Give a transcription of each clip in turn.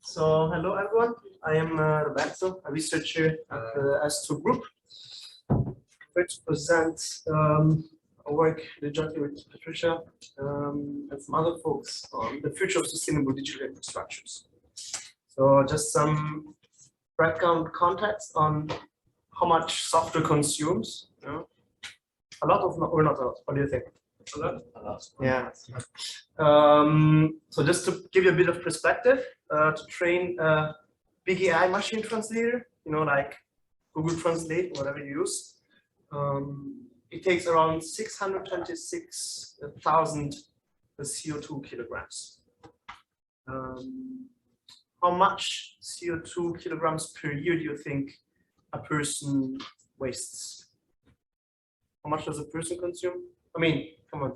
So, hello everyone. I am Roberto, a researcher at the S2 group. I'm going to present a work jointly with Patricia and some other folks on the future of sustainable digital infrastructures. So, just some background context on how much software consumes. You know? A lot of, or not a lot. What do you think? A lot. A lot. Yeah. So just to give you a bit of perspective, to train a big AI machine translator, you know, like Google Translate, whatever you use, it takes around 626,000 CO2 kilograms. How much CO2 kilograms per year do you think a person wastes? How much does a person consume? I mean, come on,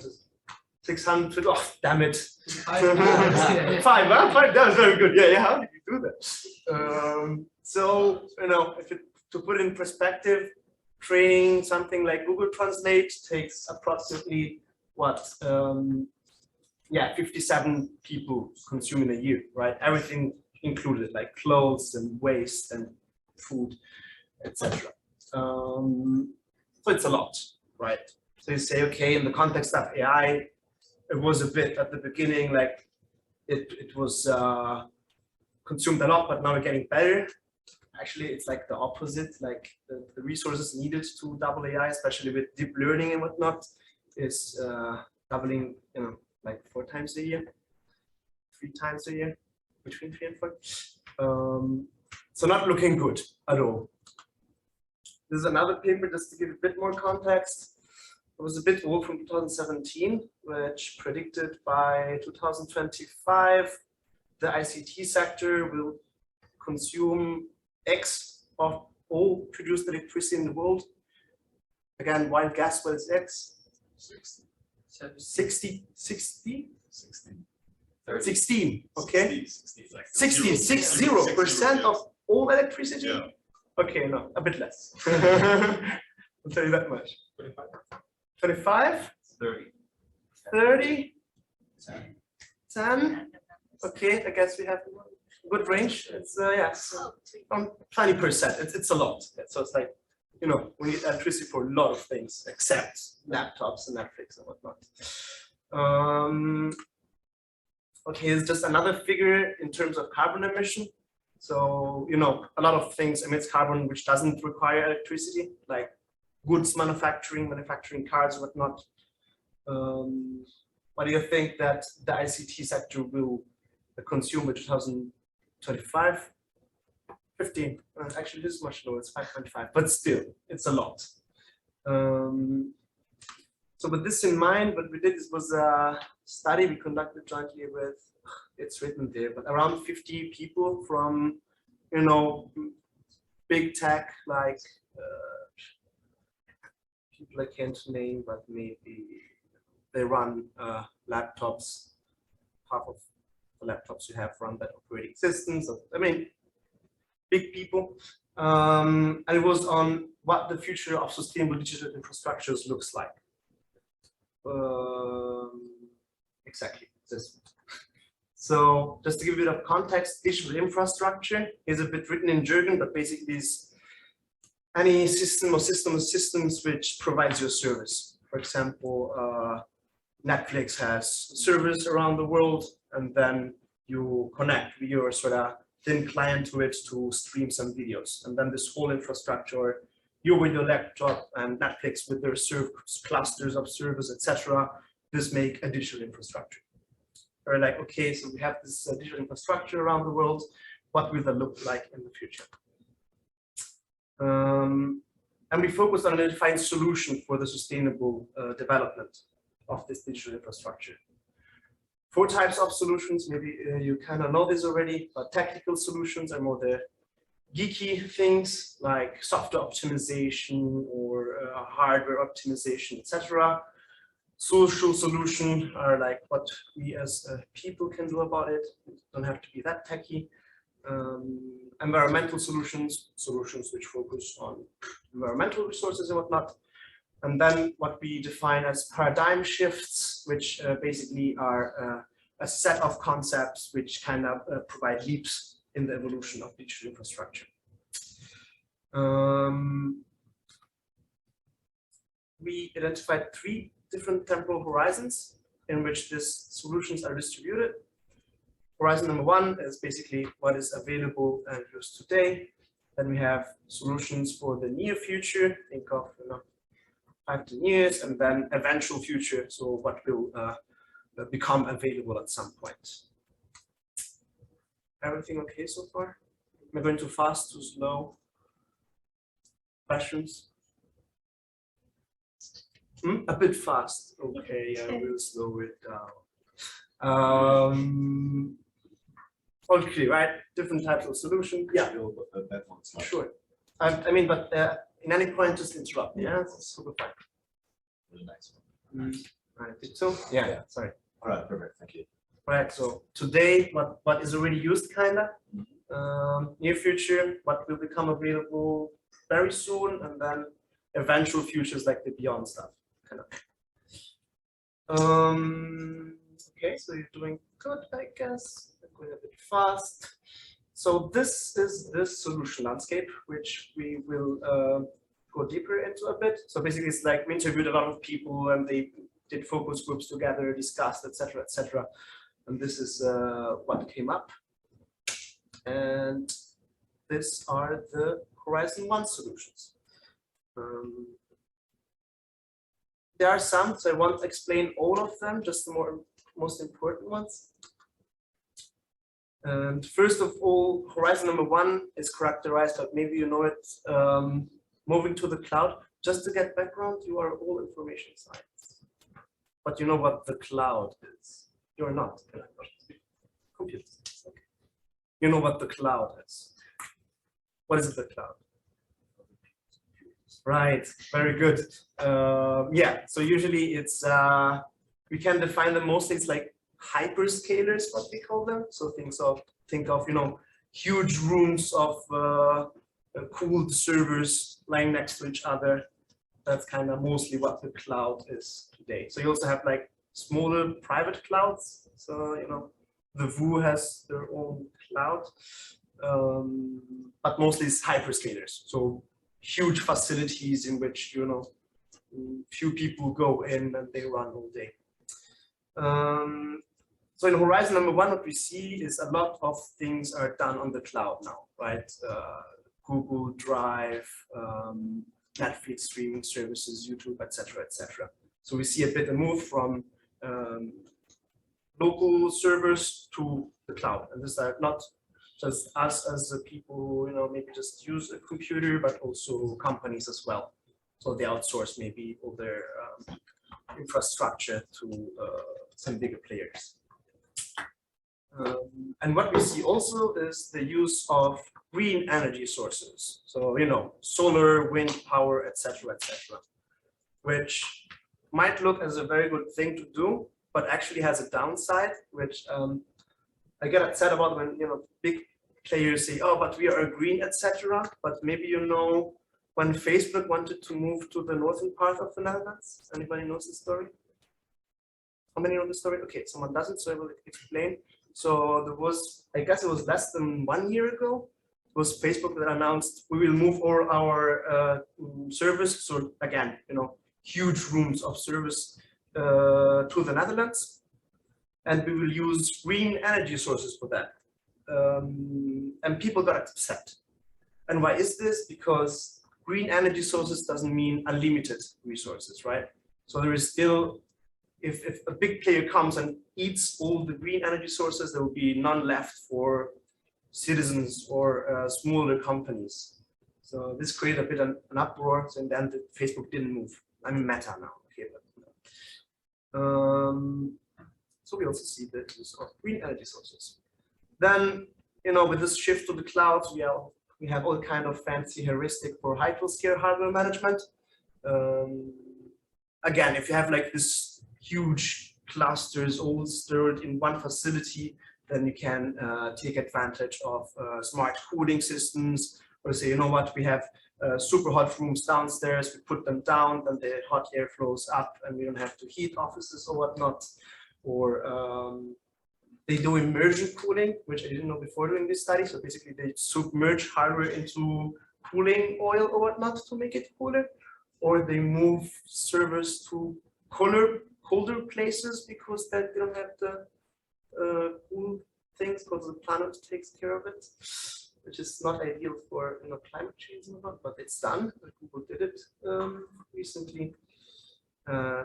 600, oh, damn it. 5, huh? 5, that was very good. Yeah, how did you do that? So, you know, to put it in perspective, training something like Google Translate takes approximately, what, 57 people consume in a year, right? Everything included, like clothes and waste and food, etc. So it's a lot, right? So you say, okay, in the context of AI, it was a bit at the beginning, like it was consumed a lot, but now we're getting better. Actually, it's like the opposite, like the resources needed to double AI, especially with deep learning and whatnot, is doubling, you know, like 4 times a year, 3 times a year, between 3 and 4. So not looking good at all. This is another paper just to give a bit more context. It was a bit old from 2017, which predicted by 2025, the ICT sector will consume X of all produced electricity in the world. Again, wild guess, what is X? 60. 16, okay? 60% of all electricity? Yeah. Okay, no, a bit less. I'll tell you that much. 25? 30? 10? Okay, I guess we have a good range. It's yeah, so 20%. It's a lot. So it's like, you know, we need electricity for a lot of things, except laptops and Netflix and whatnot. Okay, it's just another figure in terms of carbon emission. So, you know, a lot of things emits carbon which doesn't require electricity, like goods manufacturing cars, whatnot. What do you think that the ICT sector will consume by 2025? 15. Actually, this is much lower. It's 5.5, but still, it's a lot. So with this in mind, what we did was a study we conducted jointly with, it's written there, but around 50 people from, you know, big tech, like people I can't name, but maybe they run laptops. Half of the laptops you have run that operating systems. I mean, big people. And it was on what the future of sustainable digital infrastructures looks like. Exactly this. So just to give a bit of context, digital infrastructure is a bit written in jargon, but basically is any system or systems which provides you a service. For example, Netflix has servers around the world, and then you connect your sort of thin client to it to stream some videos. And then this whole infrastructure, you with your laptop and Netflix with their clusters of servers, etc., this make a digital infrastructure. Or like, okay, so we have this digital infrastructure around the world. What will that look like in the future? And we focused on identifying solutions for the sustainable development of this digital infrastructure. 4 types of solutions, maybe you kind of know this already, but technical solutions are more the geeky things like software optimization or hardware optimization, etc. Social solutions are like what we as people can do about it. Don't have to be that techy. Environmental solutions which focus on environmental resources and whatnot. And then what we define as paradigm shifts, which basically are a set of concepts which kind of provide leaps in the evolution of digital infrastructure. We identified 3 different temporal horizons in which these solutions are distributed. Horizon number 1 is basically what is available and used today. Then we have solutions for the near future, think of 5 to 10 years, and then eventual future, so what will become available at some point. Everything okay so far? Am I going too fast, too slow? Questions? A bit fast. Okay, I will slow it down. Okay, right? Different types of solutions. Yeah. That one's not. Sure. I mean, but in any point, just interrupt. Yeah, that's super fine. Really nice one. I think so. Yeah. Sorry. All right. Perfect. Thank you. Right. So today, what is already used, kinda. Near future, what will become available very soon, and then eventual futures like the beyond stuff, kind of. Okay, so you're doing good, I guess. I'm going a bit fast. So this is the solution landscape, which we will go deeper into a bit. So basically, it's like we interviewed a lot of people, and they did focus groups together, discussed, etc., etc. And this is what came up. And these are the Horizon 1 solutions. There are some, so I won't explain all of them, just the most important ones. And first of all, Horizon number 1 is characterized, but maybe you know it, moving to the cloud. Just to get background, you are all information science, but you know what the cloud is. You're not computers. Okay. You know what the cloud is. What is the cloud? Right, very good. Yeah, so usually it's, we can define them mostly, it's like hyperscalers, what we call them. So think of, huge rooms of cooled servers lying next to each other. That's kind of mostly what the cloud is today. So you also have like smaller private clouds. So, the VU has their own cloud, but mostly it's hyperscalers. So huge facilities in which, few people go in and they run all day. So in Horizon number 1, what we see is a lot of things are done on the cloud now, right? Google Drive, Netflix streaming services, YouTube, etc., etc. So we see a bit of move from local servers to the cloud, and this are not just us as the people, maybe just use a computer, but also companies as well. So they outsource maybe all their infrastructure to some bigger players. And what we see also is the use of green energy sources. So, solar, wind power, etc., which might look as a very good thing to do, but actually has a downside, which I get upset about when, big players say, oh, but we are green, etc. But maybe when Facebook wanted to move to the northern part of the Netherlands. Anybody knows the story? How many know the story? Okay, someone doesn't, so I will explain. So there was, I guess it was less than 1 year ago, it was Facebook that announced we will move all our servers. So again, huge rooms of service to the Netherlands, and we will use green energy sources for that. And people got upset. And why is this? Because green energy sources doesn't mean unlimited resources, right? So there is still, if a big player comes and eats all the green energy sources, there will be none left for citizens or smaller companies. So this created a bit of an uproar. So in the end, Facebook didn't move. I mean, Meta now. Okay, but, so we also see the use of green energy sources. Then, with this shift to the clouds, we have all kind of fancy heuristic for hyperscale hardware management. Again, if you have like this huge clusters all stored in one facility, then you can take advantage of smart cooling systems, or say, we have super hot rooms downstairs, we put them down, then the hot air flows up and we don't have to heat offices or whatnot. Or They do immersion cooling, which I didn't know before doing this study. So basically they submerge hardware into cooling oil or whatnot to make it cooler, or they move servers to colder places because they don't have the cool things because the planet takes care of it, which is not ideal for climate change and whatnot, but it's done. Google did it recently.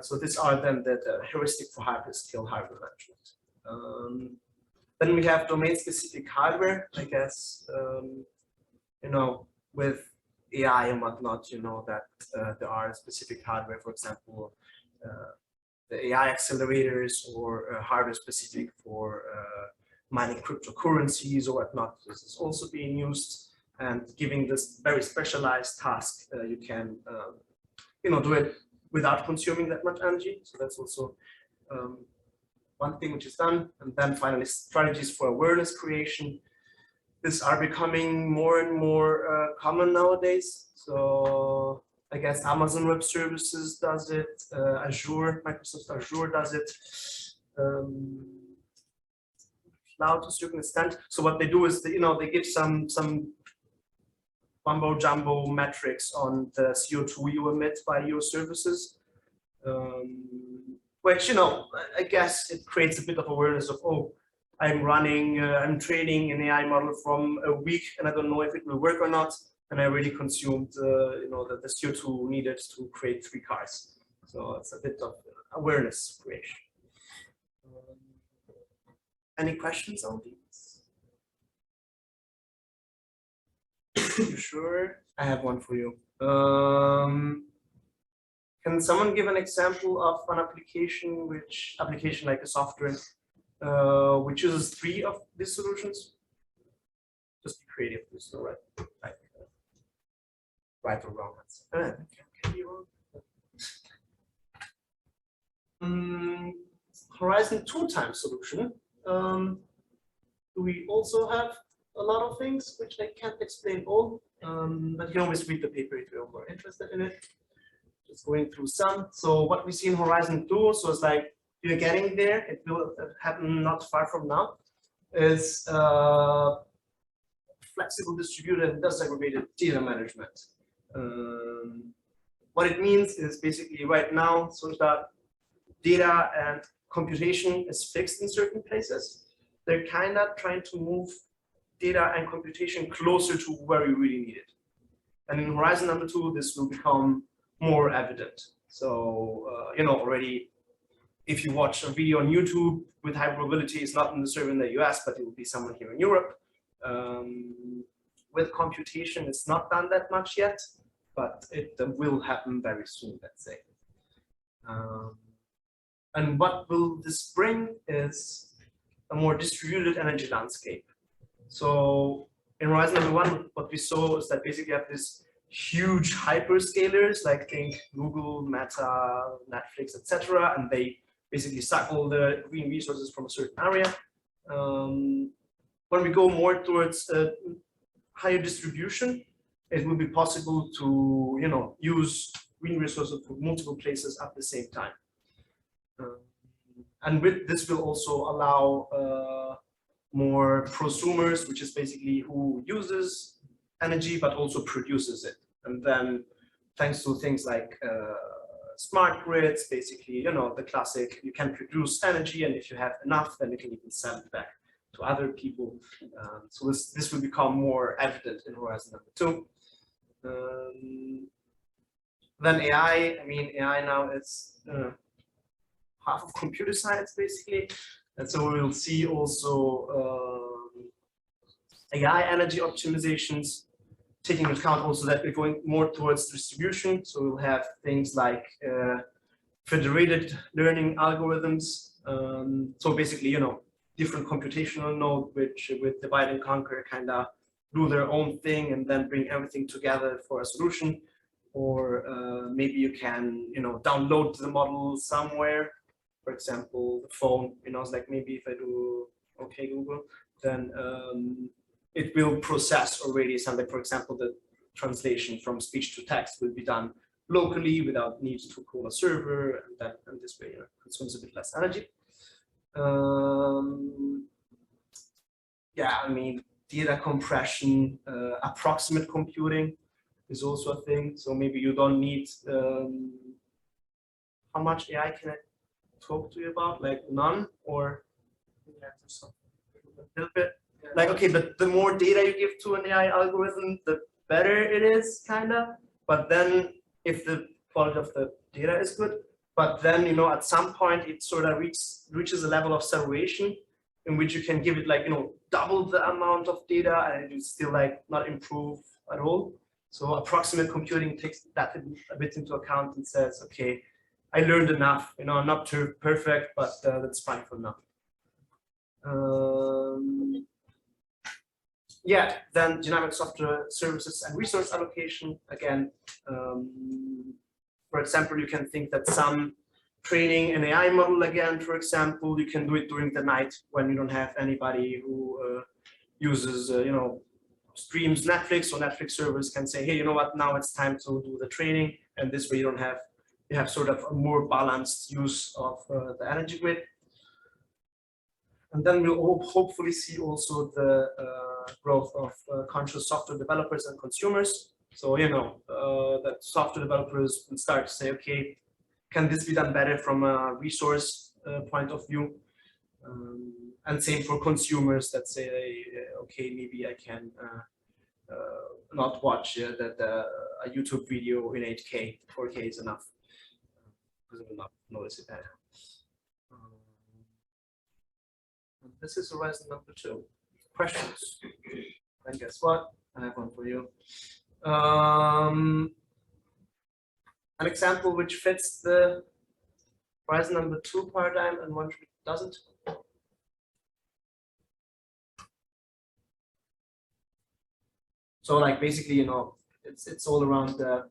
So these are then the heuristic for hyperscale hardware management. Then we have domain-specific hardware, I guess, with AI and whatnot, that there are specific hardware, for example, the AI accelerators or hardware specific for mining cryptocurrencies or whatnot. This is also being used, and giving this very specialized task, you can, do it without consuming that much energy. So that's also one thing which is done. And then finally, strategies for awareness creation. These are becoming more and more common nowadays. So I guess Amazon Web Services does it, Microsoft Azure does it, cloud to a certain extent. So what they do is, they give some mumbo jumbo metrics on the CO2 you emit by your services, which I guess it creates a bit of awareness of, oh, I'm training an AI model from a week and I don't know if it will work or not. And I really consumed, the CO2 needed to create 3 cars. So it's a bit of awareness creation. Any questions on these? You sure? I have one for you. Can someone give an example of an application like a software, which uses 3 of these solutions? Just be creative, there's no right or wrong answer. Can be wrong. Horizon 2 time solution. Do we also have a lot of things which I can't explain all, but you can always read the paper if you're more interested in it. Just going through some. So what we see in Horizon 2, so it's like you're getting there, it will happen not far from now, is flexible, distributed, and disaggregated data management. What it means is basically right now, so that data and computation is fixed in certain places. They're kind of trying to move data and computation closer to where we really need it. And in Horizon number 2, this will become more evident. So, already, if you watch a video on YouTube with high probability, it's not in the server in the US, but it will be someone here in Europe. With computation, it's not done that much yet, but it will happen very soon, let's say. And what will this bring is a more distributed energy landscape. So in Horizon number 1, what we saw is that basically you have this huge hyperscalers, like think Google, Meta, Netflix, etc., and they basically suck all the green resources from a certain area. When we go more towards higher distribution, it will be possible to use green resources from multiple places at the same time. And with this will also allow more prosumers, which is basically who uses energy but also produces it. And then thanks to things like smart grids, basically, the classic, you can produce energy, and if you have enough, then you can even sell it back to other people. So this will become more evident in Horizon number 2. Then AI, AI now is half of computer science, basically. And so we'll see also AI energy optimizations, taking into account also that we're going more towards distribution. So we'll have things like federated learning algorithms. So basically, different computational nodes, which with divide and conquer kind of do their own thing and then bring everything together for a solution. Or maybe you can, download the model somewhere. For example, the phone, it's like maybe if I do OK Google, then it will process already something. For example, the translation from speech to text will be done locally without need to call a server, and this way consumes a bit less energy. yeah, I mean, data compression, approximate computing is also a thing. So maybe you don't need, how much AI can I talk to you about? Like none, or yeah, something a little bit. Like, okay, but the more data you give to an AI algorithm, the better it is, kind of. But then if the quality of the data is good, but then, you know, at some point it sort of reaches a level of saturation in which you can give it like, you know, double the amount of data and it still like not improve at all. So approximate computing takes that a bit into account and says, okay, I learned enough, you know, I'm not too perfect, but that's fine for now. Yeah, then dynamic software services and resource allocation. Again, for example, you can think that some training an AI model, again, for example, you can do it during the night when you don't have anybody who uses, you know, streams Netflix, so Netflix servers can say, hey, you know what, now it's time to do the training, and this way you have sort of a more balanced use of the energy grid. And then we'll hopefully see also the growth of conscious software developers and consumers. So, you know, that software developers will start to say, okay, can this be done better from a resource point of view? And same for consumers that say, okay, maybe I can not watch a YouTube video in 8K, 4K is enough, because I will not notice it better. This is horizon number 2. Questions? And guess what? I have one for you. An example which fits the horizon number 2 paradigm and one which doesn't. So like basically, you know, it's all around the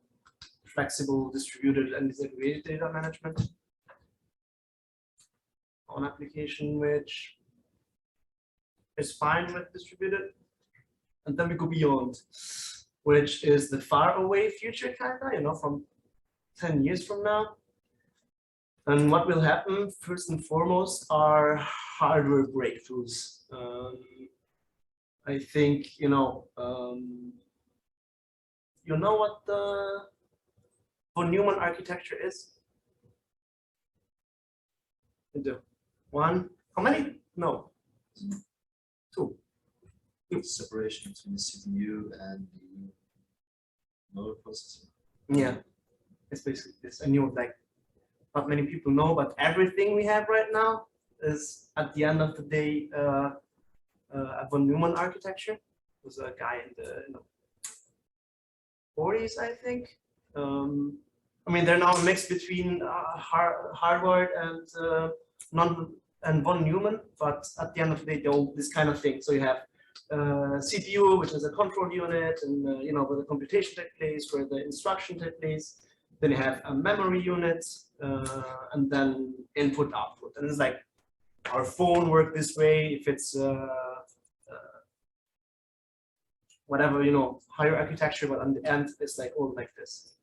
flexible, distributed, and disaggregated data management. One application which is fine with distributed, and then we go beyond, which is the far away future, kind of, you know, from 10 years from now. And what will happen first and foremost are hardware breakthroughs. I think, you know what the von Neumann architecture is? You do. One. How many? No. 2. Separation between the CPU and the motor processor. Yeah, it's basically this. I knew, like, not many people know, but everything we have right now is at the end of the day a von Neumann architecture. It was a guy in the 40s, I think. I mean, they're now a mix between hardware and von Neumann, but at the end of the day, they're all this kind of thing. So you have CPU, which is a control unit, and you know, where the computation takes place, where the instruction takes place. Then you have a memory unit, and then input output. And it's like our phone works this way. If it's whatever, you know, higher architecture, but on the end, it's like all like this.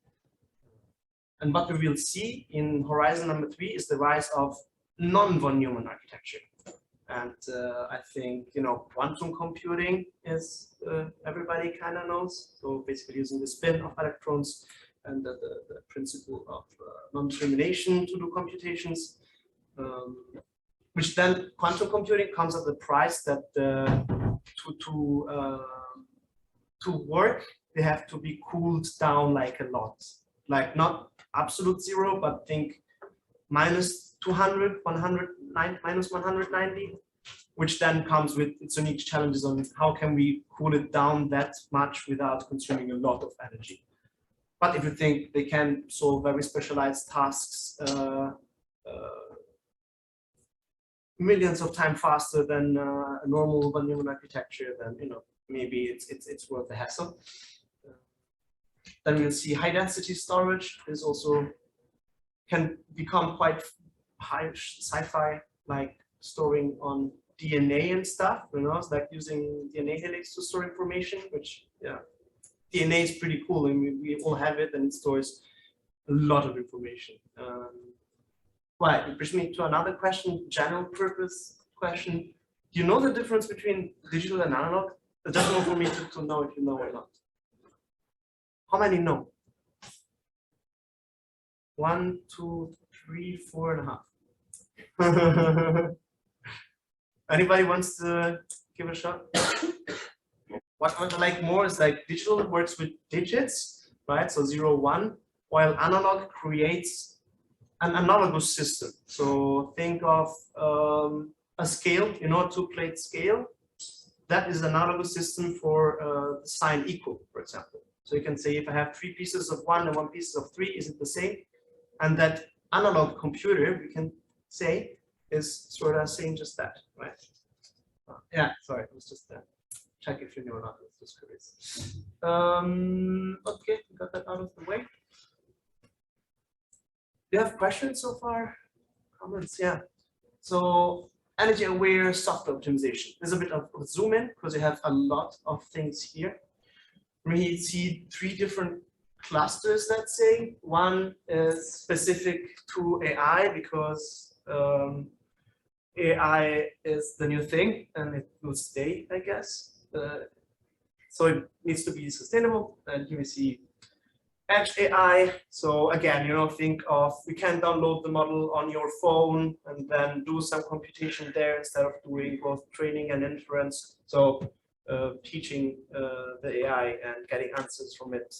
And what we will see in horizon number 3 is the rise of non-von Neumann architecture. And I think, you know, quantum computing is everybody kind of knows. So basically using the spin of electrons and the principle of non-determination to do computations, which then quantum computing comes at the price that to work, they have to be cooled down like a lot, like not absolute 0, but think minus 200, 109, minus 190, which then comes with its unique challenges on how can we cool it down that much without consuming a lot of energy. But if you think they can solve very specialized tasks millions of times faster than a normal von Neumann architecture, then, you know, maybe it's worth the hassle. Then we'll see high density storage is also can become quite high sci-fi, like storing on DNA and stuff. You know, it's like using DNA helix to store information, which, yeah, DNA is pretty cool, and we all have it, and it stores a lot of information. Right, it brings me to another question, general purpose question. you know the difference between digital and analog? Just know for me to know if you know or not. How many know? 1, 2, 3, 4.5. Anybody wants to give a shot? What I like more is like digital works with digits, right? So 0, 1, while analog creates an analogous system. So think of a scale, you know, a 2-plate scale. That is an analogous system for the sign equal, for example. So you can say if I have 3 pieces of 1 and 1 piece of 3, is it the same? And that analog computer, we can say, is sort of saying just that, right? Yeah, sorry, it was just that. Check if you know or not. It's just curious. Okay, we got that out of the way. Do you have questions so far? Comments? Yeah. So energy aware software optimization. There's a bit of zoom in because you have a lot of things here. We see 3 different clusters, let's say. One is specific to AI because AI is the new thing and it will stay, I guess. So it needs to be sustainable. And here we see Edge AI. So again, you know, think of we can download the model on your phone and then do some computation there instead of doing both training and inference. So teaching the AI and getting answers from it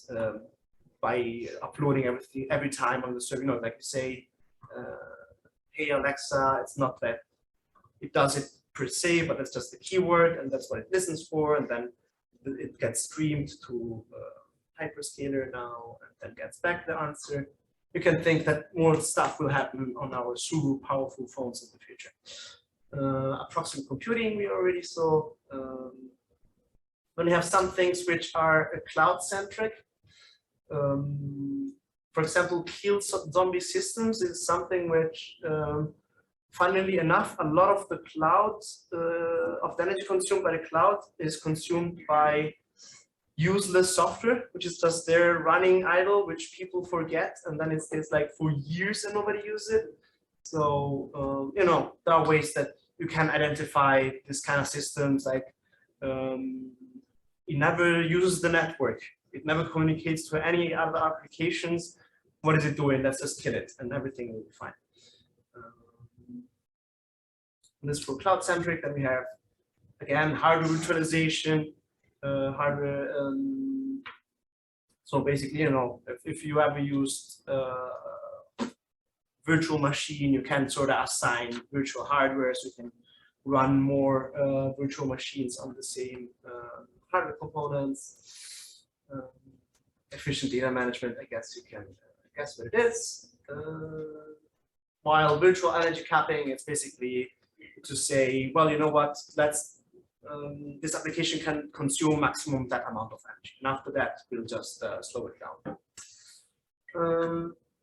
by uploading everything every time on the server. You know, like you say, hey Alexa, it's not that it does it per se, but it's just the keyword, and that's what it listens for, and then it gets streamed to hyperscaler now, and then gets back the answer. You can think that more stuff will happen on our super powerful phones in the future. Approximate computing we already saw. Then we have some things which are cloud-centric. For example, kill zombie systems is something which, funnily enough, a lot of the cloud, of the energy consumed by the cloud is consumed by useless software, which is just there running idle, which people forget, and then it stays like for years and nobody uses it. So, you know, there are ways that you can identify this kind of systems, like it never uses the network. It never communicates to any other applications. What is it doing? Let's just kill it and everything will be fine. This for cloud-centric. Then we have, again, hardware virtualization, hardware. So basically, you know, if you ever used virtual machine, you can sort of assign virtual hardware, so you can run more virtual machines on the same hardware components. Efficient data management, I guess you can guess what it is. While virtual energy capping, it's basically to say, well, you know what, let's this application can consume maximum that amount of energy, and after that we'll just slow it down.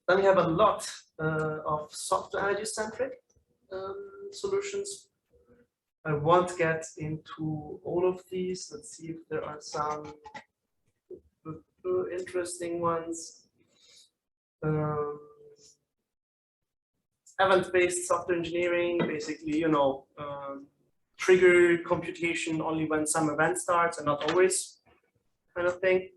Then we have a lot of software energy centric solutions. I won't get into all of these. Let's see if there are some interesting ones. Event-based software engineering, basically, you know, trigger computation only when some event starts and not always, kind of thing.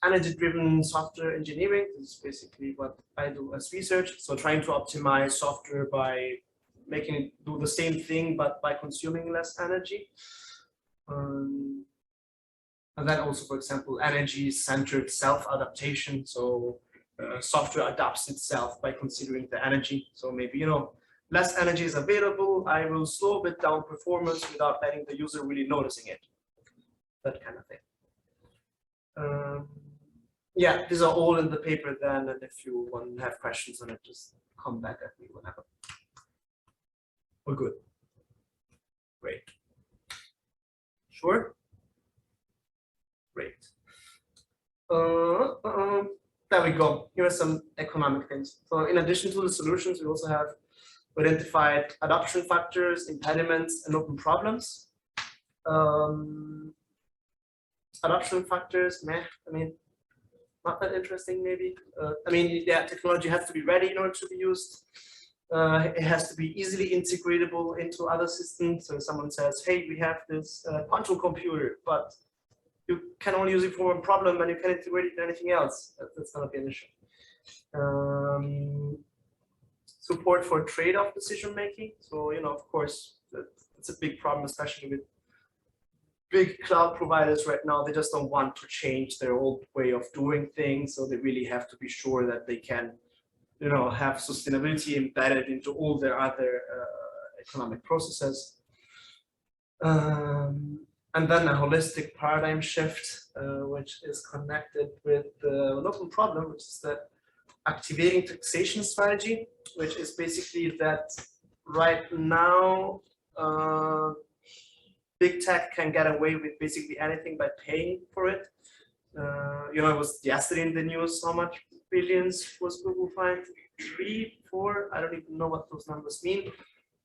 Energy-driven software engineering is basically what I do as research. So trying to optimize software by making it do the same thing, but by consuming less energy. And then also, for example, energy-centered self-adaptation. So software adapts itself by considering the energy. So maybe, you know, less energy is available. I will slow a bit down performance without letting the user really noticing it. That kind of thing. Yeah, these are all in the paper then, and if you want to have questions on it, just come back at me whenever. We're good. Great. Sure? Great. There we go. Here are some economic things. So in addition to the solutions, we also have identified adoption factors, impediments, and open problems. Adoption factors, meh, I mean, not that interesting maybe. I mean, yeah, technology has to be ready in order to be used. It has to be easily integratable into other systems. So someone says, hey, we have this quantum computer, but you can only use it for one problem and you can integrate it in anything else. That's going to be an issue. Support for trade-off decision making. So, of course, it's a big problem, especially with big cloud providers right now. They just don't want to change their old way of doing things. So they really have to be sure that they can, have sustainability embedded into all their other economic processes. And then a holistic paradigm shift, which is connected with an open problem, which is the activating taxation strategy, which is basically that right now, big tech can get away with basically anything by paying for it. It was yesterday in the news how much billions was Google fined? 3, 4, I don't even know what those numbers mean.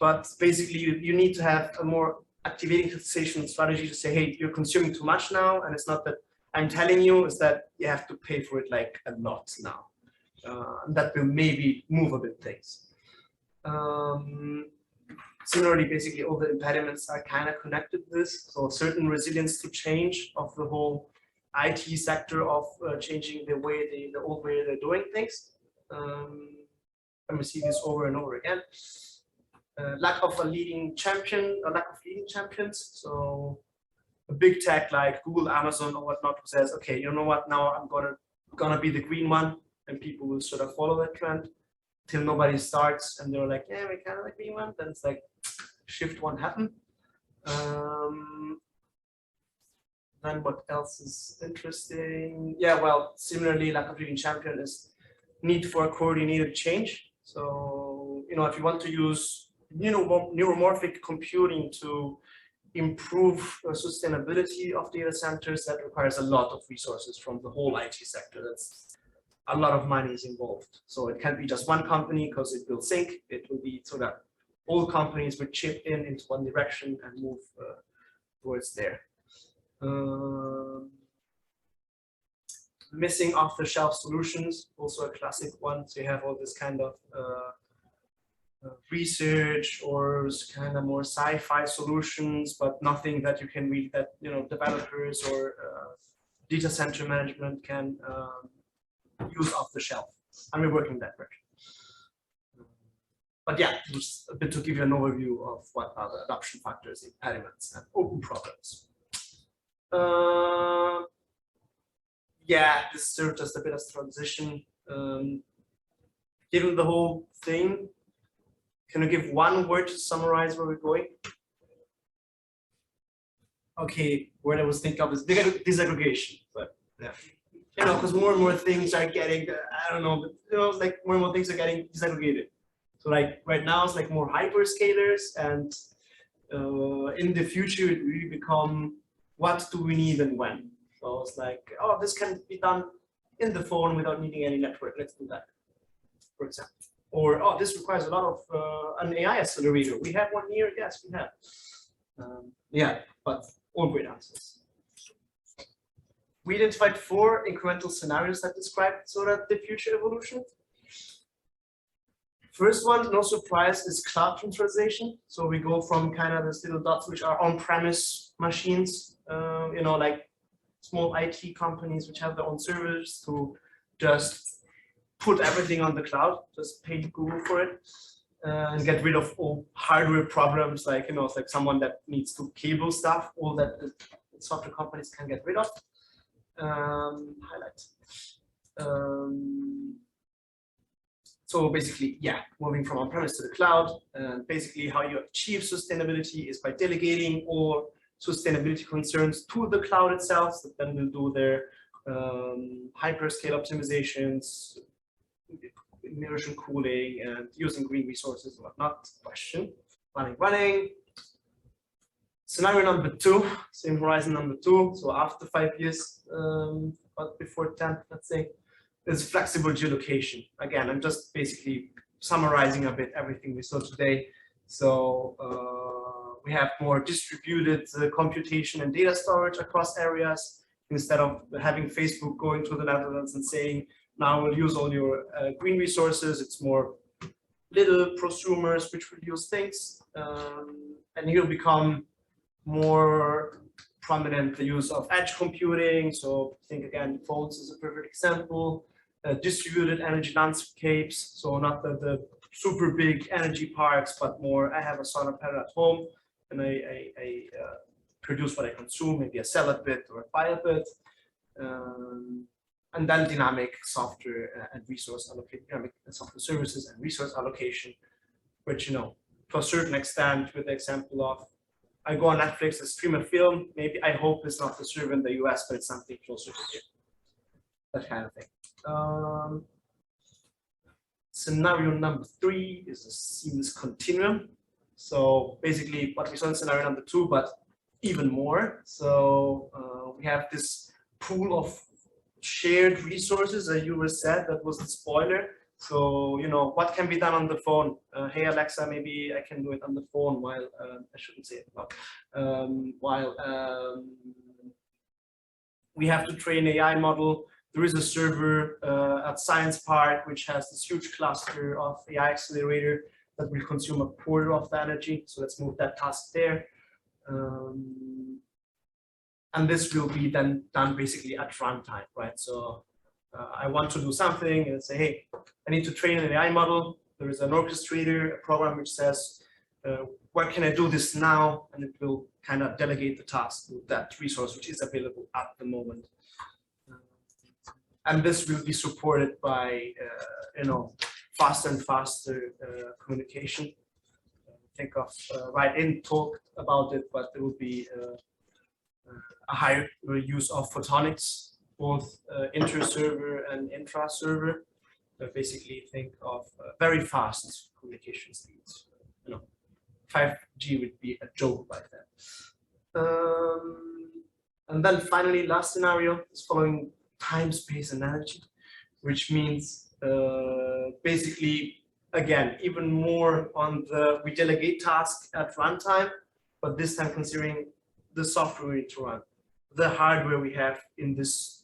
But basically you need to have a more activating taxation strategy to say, hey, you're consuming too much now, and it's not that I'm telling you, is that you have to pay for it like a lot now. And that will maybe move a bit things. Similarly, basically all the impediments are kind of connected to this. So certain resilience to change of the whole IT sector of changing the old way they're doing things. And we see this over and over again. Lack of leading champions. So a big tech like Google, Amazon, or whatnot who says, okay, you know what? Now I'm gonna be the green one, and people will sort of follow that trend till nobody starts, and they're like, yeah, we kind of like green one. Then it's like shift won't happen. Then what else is interesting? Yeah, well, similarly, lack of leading champion is need for a coordinated change. So, if you want to use neuromorphic computing to improve sustainability of data centers, that requires a lot of resources from the whole IT sector. That's a lot of money is involved. So it can't be just one company because it will sink. It will be so that all companies would chip in into one direction and move towards there. Missing off-the-shelf solutions, also a classic one. So you have all this kind of research or kind of more sci-fi solutions, but nothing that you can read that developers or data center management can use off the shelf. And we're working that direction. But yeah, just a bit to give you an overview of what are the adoption factors, impediments, and open problems. Yeah, this is sort of just a bit of transition. Given the whole thing, can you give one word to summarize where we're going? Okay, word I was thinking of is disaggregation, but yeah, because more and more things are getting, I don't know, but like more and more things are getting disaggregated. So like right now it's like more hyperscalers, and in the future it really become what do we need and when. So it's like, oh, this can be done in the phone without needing any network. Let's do that, for example. Or, oh, this requires a lot of an AI accelerator. We have one here. Yes, we have. Yeah, but all great answers. We identified 4 incremental scenarios that describe sort of the future evolution. First one, no surprise, is cloud centralization. So we go from kind of these little dots, which are on-premise machines, like small IT companies which have their own servers, to just put everything on the cloud, just pay Google for it, and get rid of all hardware problems, like, it's like someone that needs to cable stuff, all that software companies can get rid of. Highlight. So basically, yeah, moving from on-premise to the cloud, and basically how you achieve sustainability is by delegating all sustainability concerns to the cloud itself, so then we'll do their hyperscale optimizations, immersion cooling, and using green resources and whatnot. Question. Running. Scenario number 2, same horizon number 2. So after 5 years, but before 10, let's say, is flexible geolocation. Again, I'm just basically summarizing a bit everything we saw today. So we have more distributed computation and data storage across areas, instead of having Facebook going to the Netherlands and saying, now we'll use all your green resources. It's more little prosumers which will use things, and here will become more prominent the use of edge computing. So think again, phones is a perfect example. Distributed energy landscapes, so not the super big energy parks, but more I have a solar panel at home and I produce what I consume, maybe I sell a bit or I buy a bit. And then dynamic software and resource allocation, dynamic software services and resource allocation, which, you know, to a certain extent, with the example of I go on Netflix, I stream a film, maybe I hope it's not the server in the US, but it's something closer to here. That kind of thing. Scenario number 3 is a seamless continuum. So basically what we saw in scenario number 2, but even more. So we have this pool of shared resources, as you were said, that was the spoiler. So, you know, what can be done on the phone? Hey, Alexa, maybe I can do it on the phone while, I shouldn't say it, but while we have to train AI model. There is a server at Science Park, which has this huge cluster of AI accelerator that will consume a quarter of the energy. So let's move that task there. And this will be then done basically at runtime, right? So I want to do something and say, hey, I need to train an AI model. There is an orchestrator, a program which says, where can I do this now? And it will kind of delegate the task to that resource which is available at the moment. And this will be supported by, you know, faster and faster communication. Think of Write-in talked about it, but there will be a higher use of photonics, both inter-server and intra-server. Basically, think of very fast communication speeds. You know, 5G would be a joke like that. And then finally, last scenario is following time, space, and energy, which means basically, again, even more on the we delegate tasks at runtime, but this time considering the software we need to run, the hardware we have in this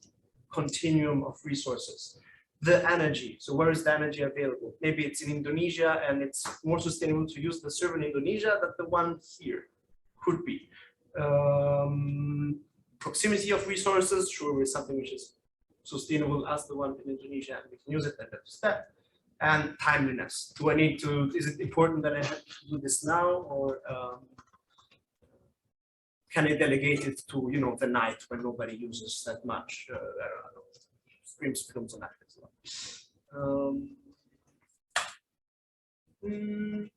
continuum of resources, the energy. So where is the energy available? Maybe it's in Indonesia and it's more sustainable to use the server in Indonesia than the one here. Could be. Proximity of resources, sure, is something which is sustainable as the one in Indonesia and we can use it at that step. And timeliness. Do I need to, is it important that I have to do this now, or can I delegate it to, you know, the night when nobody uses that much, I don't know, streams, films, and that.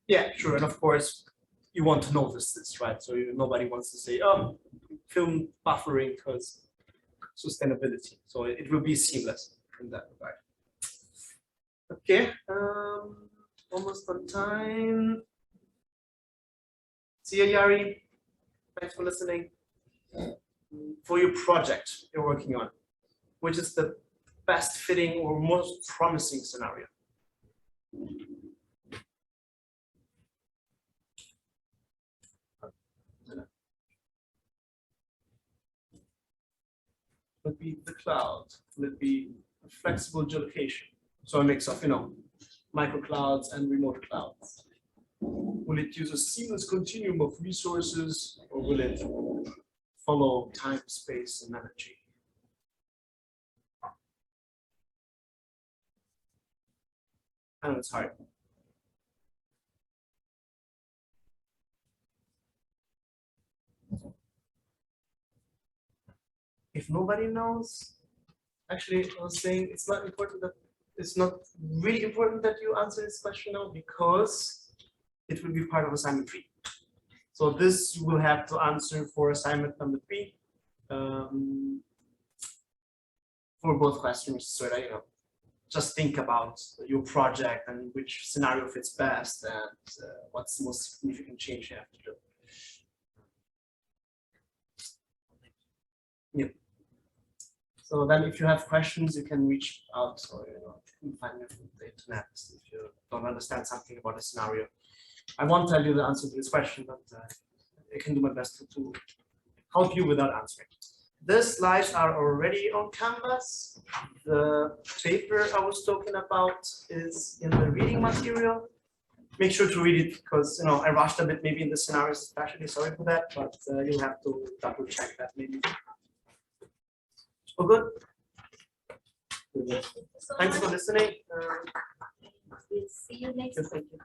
Yeah, sure, and of course, you want to notice this, right? So nobody wants to say, oh, film buffering because sustainability. So it will be seamless in that regard. Okay, almost on time. See you, Yari. Thanks for listening. For your project you're working on, which is the best fitting or most promising scenario? Will it be the cloud? Will it be a flexible geolocation? So a mix of, you know, micro clouds and remote clouds. Will it use a seamless continuum of resources, or will it follow time, space, and energy? I know it's hard. If nobody knows, actually, I was saying it's not important that it's not really important that you answer this question now, because it will be part of assignment 3. So this you will have to answer for assignment number 3 for both questions. So that, you know, just think about your project and which scenario fits best and what's the most significant change you have to do. Yeah. So then if you have questions, you can reach out, or, you know, you can find me on the internet if you don't understand something about a scenario. I won't tell you the answer to this question, but I can do my best to help you without answering. The slides are already on Canvas. The paper I was talking about is in the reading material. make sure to read it because I rushed a bit maybe in the scenarios, especially. Sorry for that, but you'll have to double check that maybe. Oh, good. Thank you so Thanks much. for listening. We'll see you next Thank you.